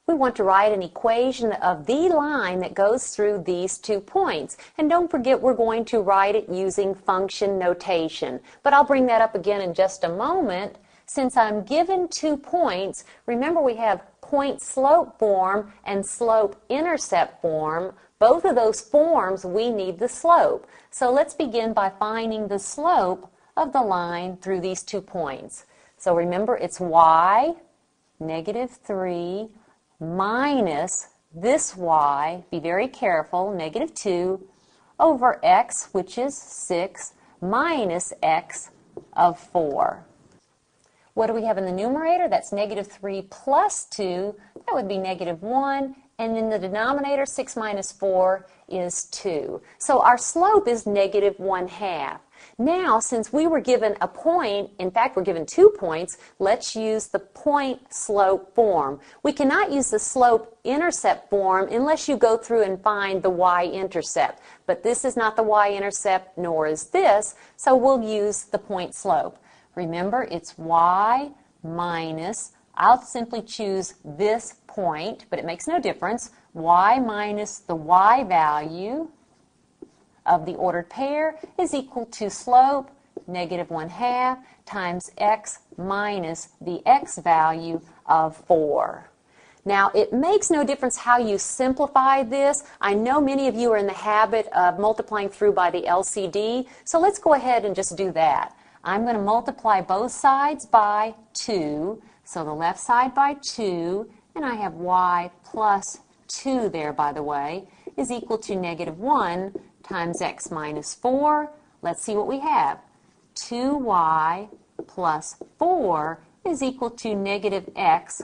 we want to write an equation of the line that goes through these 2 points. And don't forget, we're going to write it using function notation. But I'll bring that up again in just a moment. Since I'm given 2 points, remember we have point-slope form and slope-intercept form. Both of those forms, we need the slope. So let's begin by finding the slope of the line through these 2 points. So remember, it's y, -3, minus this y, be very careful, -2, over x, which is 6, minus x of 4. What do we have in the numerator? That's -3 plus 2. That would be -1. And in the denominator, 6 minus 4 is 2. So our slope is -1/2. Now, since we were given a point, in fact, we're given 2 points, let's use the point-slope form. We cannot use the slope-intercept form unless you go through and find the y-intercept. But this is not the y-intercept, nor is this, so we'll use the point-slope. Remember, it's y minus, I'll simply choose this point, but it makes no difference, y minus the y value of the ordered pair is equal to slope, -1/2, times x minus the x value of 4. Now, it makes no difference how you simplify this. I know many of you are in the habit of multiplying through by the LCD, so let's go ahead and just do that. I'm going to multiply both sides by 2, so the left side by 2, and I have y plus 2 there, by the way, is equal to -1 times x minus 4. Let's see what we have. 2y plus 4 is equal to -x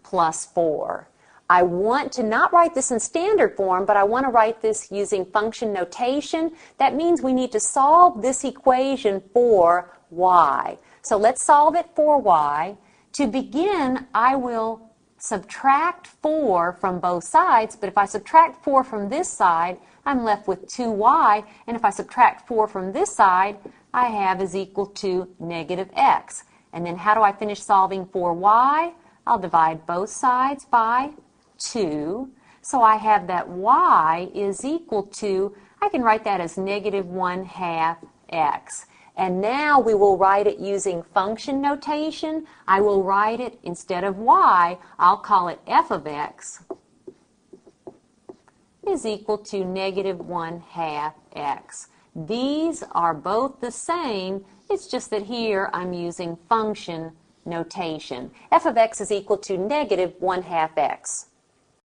plus 4. I want to not write this in standard form, but I want to write this using function notation. That means we need to solve this equation for y. So let's solve it for y. To begin, I will subtract 4 from both sides, but if I subtract 4 from this side, I'm left with 2y, and if I subtract 4 from this side, I have is equal to -x. And then how do I finish solving for y? I'll divide both sides by 2. So I have that y is equal to, I can write that as -1/2 x. And now we will write it using function notation. I will write it, instead of y, I'll call it f of x is equal to -1/2 x. These are both the same, it's just that here I'm using function notation. F of x is equal to -1/2 x.